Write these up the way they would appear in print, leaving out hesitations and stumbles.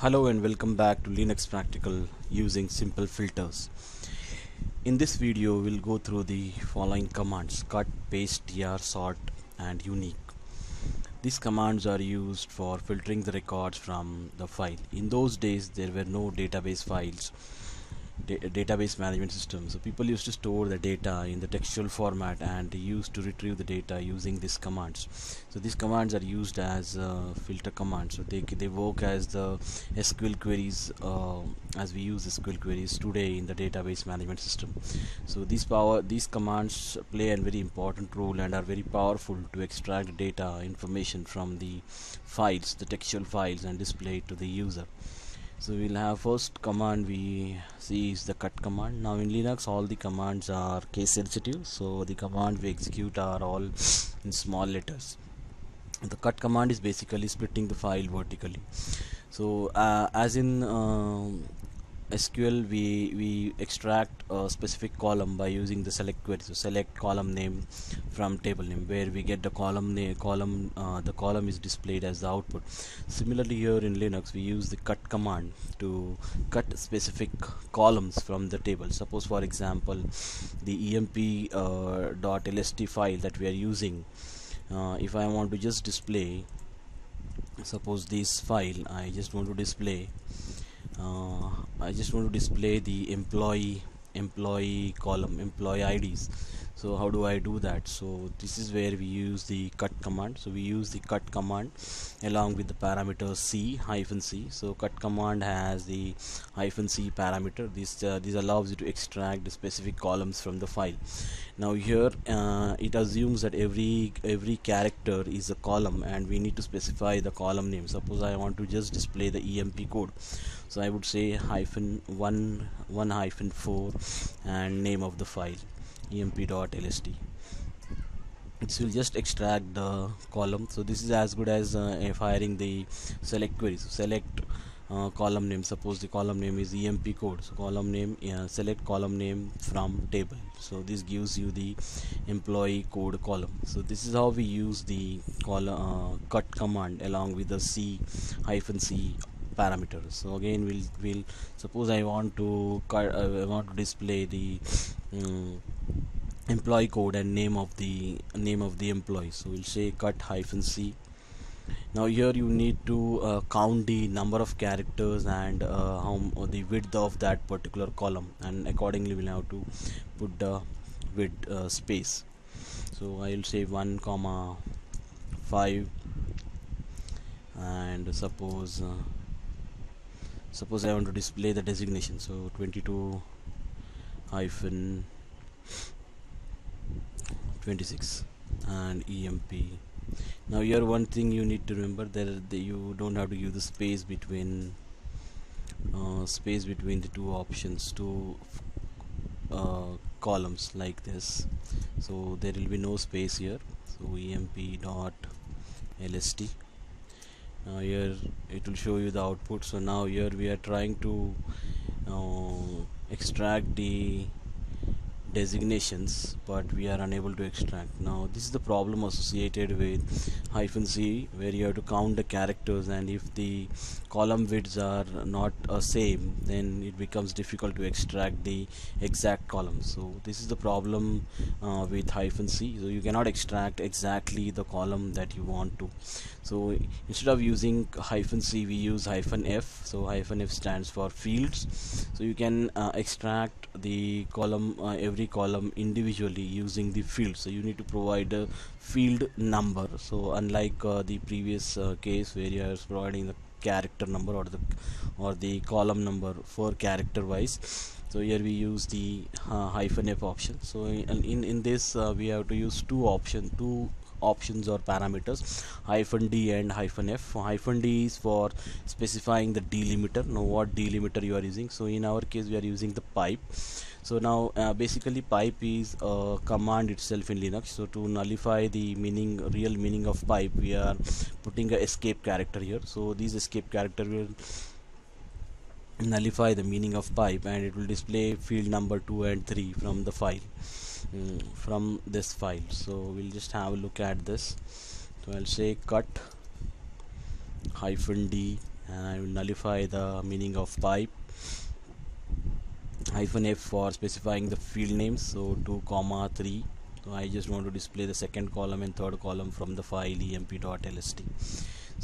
Hello and welcome back to Linux Practical using simple filters. In this video we'll go through the following commands: cut, paste, tr, sort and unique. These commands are used for filtering the records from the file. In those days there were no database files, database management system, so people used to store the data in the textual format and they used to retrieve the data using these commands. So these commands are used as filter commands, so they work as the SQL queries, as we use SQL queries today in the database management system. So these commands play a very important role and are very powerful to extract data information from the files, the textual files, and display it to the user. So we'll have first command we see is the cut command. Now in Linux all the commands are case sensitive, so the command we execute are all in small letters. The cut command is basically splitting the file vertically. So as in SQL we extract a specific column by using the select query. So select column name from table name, where we get the column name, the column is displayed as the output. Similarly here in Linux we use the cut command to cut specific columns from the table. Suppose for example the emp.lst file that we are using, if I want to just display, suppose this file I just want to display the employee column, employee IDs. So how do I do that? So this is where we use the cut command. So we use the cut command along with the parameter -c. So cut command has the -c parameter. This allows you to extract the specific columns from the file. Now here it assumes that every character is a column and we need to specify the column name. Suppose I want to just display the EMP code, so I would say -1 -4 and name of the file emp.lst. It will just extract the column. So this is as good as firing the select query. So select column name, suppose the column name is emp code, so column name, select column name from table. So this gives you the employee code column. So this is how we use the cut command along with the c parameters. So again we'll suppose I want to display the employee code and name of the employee. So we'll say cut -c. Now here you need to count the number of characters and the width of that particular column, and accordingly we'll have to put the width space. So I'll say 1,5, and suppose I want to display the designation, so 22 hyphen 26 and emp. Now here one thing you need to remember, that you don't have to use the space between the two options, columns like this. So there will be no space here. So emp.lst. Now here it will show you the output. So now here we are trying to extract the designations, but we are unable to extract. Now this is the problem associated with -c, where you have to count the characters, and if the column widths are not same, then it becomes difficult to extract the exact column. So this is the problem with -c. So you cannot extract exactly the column that you want to. So instead of using -c we use -f. So -f stands for fields. So you can extract the column, every column individually using the field. So you need to provide a field number. So unlike the previous case where you are providing the character number or the column number for character wise, so here we use the -f option. So in this we have to use two options or parameters, -d and -f. -d is for specifying the delimiter. Now what delimiter you are using? So in our case we are using the pipe. So now basically pipe is a command itself in Linux. So to nullify the real meaning of pipe, we are putting a escape character here. So this escape character will nullify the meaning of pipe, and it will display field number 2 and 3 from the file, from this file. So we'll just have a look at this. So I'll say cut -d and I will nullify the meaning of pipe. -F for specifying the field names, so 2 comma 3. So I just want to display the second column and third column from the file emp.lst.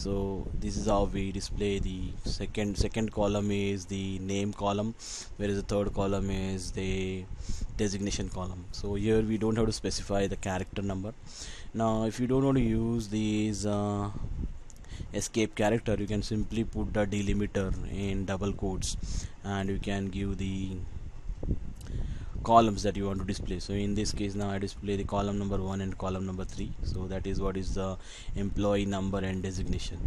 So this is how we display the second column is the name column, whereas the third column is the designation column. So here we don't have to specify the character number. Now if you don't want to use these escape character, you can simply put the delimiter in double quotes and you can give the columns that you want to display. So in this case now I display the column number 1 and column number 3, so that is what is the employee number and designation.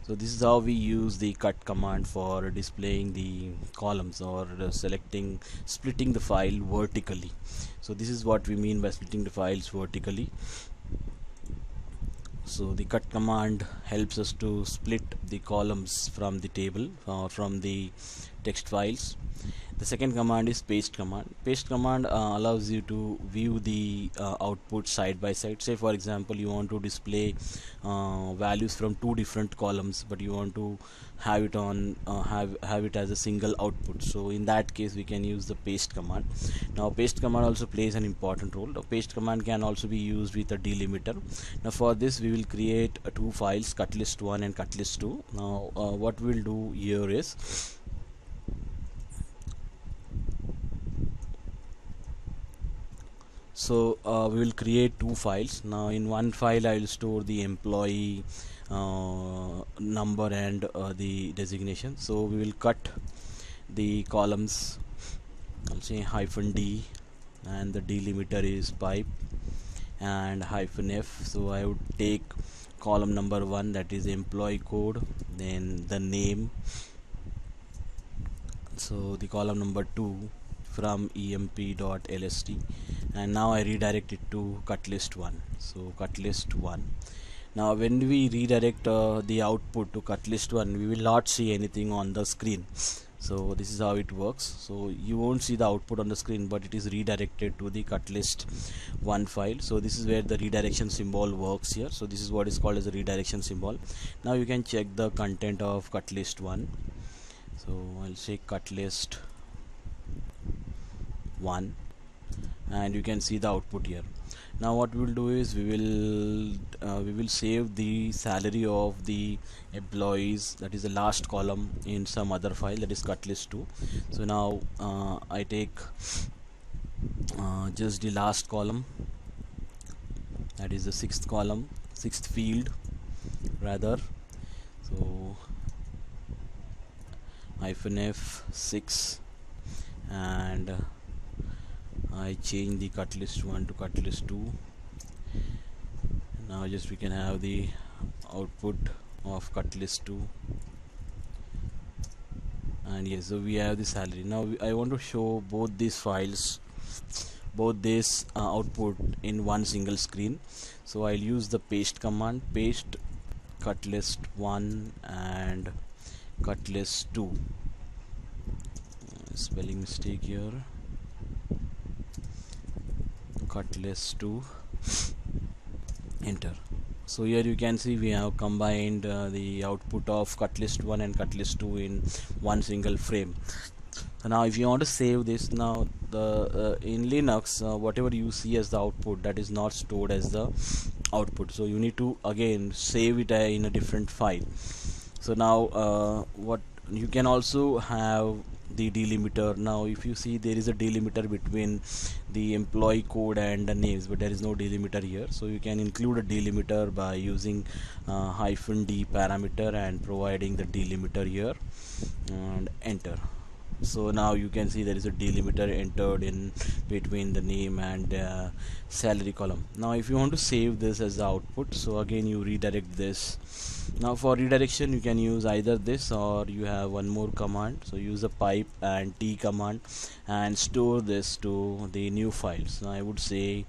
So this is how we use the cut command for displaying the columns or splitting the file vertically. So this is what we mean by splitting the files vertically. So the cut command helps us to split the columns from the table or from the text files. The second command is paste command. Paste command allows you to view the output side by side. Say for example you want to display values from two different columns, but you want to have it on have it as a single output. So in that case we can use the paste command. Now paste command also plays an important role. The paste command can also be used with a delimiter. Now for this we will create two files, cutlist1 and cutlist2. Now what we'll do here is we will create two files. Now in one file I will store the employee number and the designation. So we will cut the columns, I'll say -d, and the delimiter is pipe, and -f. So I would take column number 1, that is employee code, then the name. So the column number 2 from emp.lst, and now I redirect it to cutlist1. So cutlist1. Now when we redirect the output to cutlist1, we will not see anything on the screen. So this is how it works. So you won't see the output on the screen, but it is redirected to the cutlist1 file. So this is where the redirection symbol works here. So this is what is called as a redirection symbol. Now you can check the content of cutlist1. So I'll say cutlist1, and you can see the output here. Now what we will do is we will save the salary of the employees, that is the last column, in some other file, that is cutlist2. So now I take just the last column, that is the sixth column, sixth field rather. So -f6, and I change the cutlist1 to cutlist2. Now just we can have the output of cutlist2, and yes, so we have the salary. Now I want to show both these files, both this output in one single screen. So I'll use the paste command, paste cutlist1 and cutlist2. Spelling mistake here. Cutlist2, enter. So here you can see we have combined the output of cutlist1 and cutlist2 in one single frame. So now if you want to save this, now the in Linux whatever you see as the output, that is not stored as the output. So you need to again save it in a different file. So now what you can also have the delimiter. Now if you see, there is a delimiter between the employee code and the names, but there is no delimiter here. So you can include a delimiter by using -d parameter and providing the delimiter here, and enter. So now you can see there is a delimiter entered in between the name and salary column. Now if you want to save this as the output, so again you redirect this. Now for redirection you can use either this, or you have one more command. So use a pipe and t command and store this to the new file. So I would say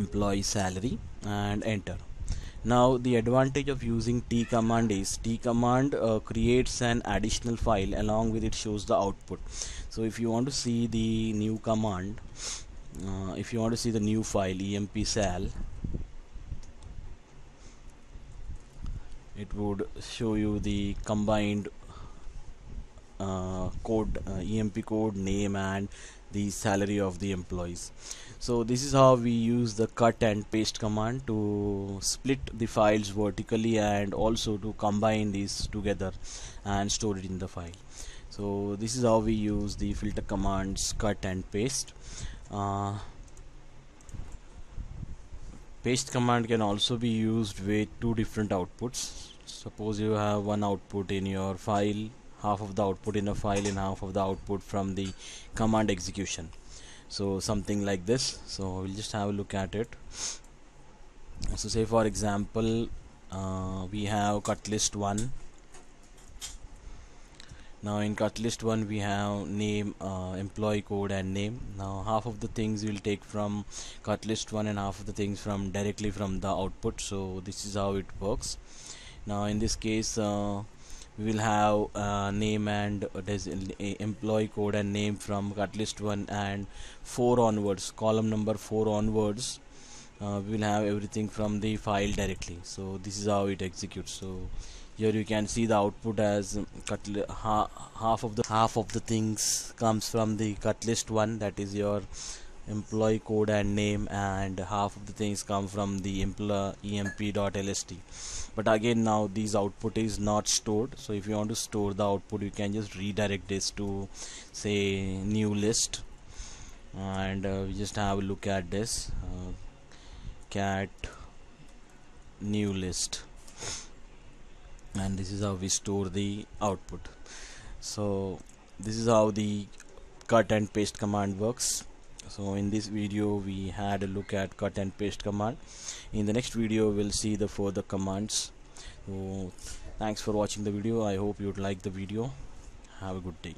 employee salary and enter. Now the advantage of using t command is t command creates an additional file, along with it shows the output. So if you want to see the new command, if you want to see the new file emp sal, it would show you the combined code, EMP code, name, and the salary of the employees. So this is how we use the cut and paste command to split the files vertically and also to combine these together and store it in the file. So this is how we use the filter commands cut and paste. Paste command can also be used with two different outputs. Suppose you have one output in your file, half of the output in a file and half of the output from the command execution. So something like this. So we'll just have a look at it. So say for example, we have cut list 1. Now in cut list 1 we have name, employee code, and name. Now half of the things we'll take from cut list 1 and half of the things from directly from the output. So this is how it works. Now in this case we will have name and employee code and name from cut list 1, and 4 onwards, column number 4 onwards, we will have everything from the file directly. So this is how it executes. So here you can see the output as half of the things comes from the cut list 1, that is your employee code and name, and half of the things come from the emp.lst. But again, now this output is not stored, so if you want to store the output, you can just redirect this to say new list, and we just have a look at this, cat new list, and this is how we store the output. So this is how the cut and paste command works. So in this video we had a look at cut and paste command. In the next video we'll see the further commands. So thanks for watching the video. I hope you'd like the video. Have a good day.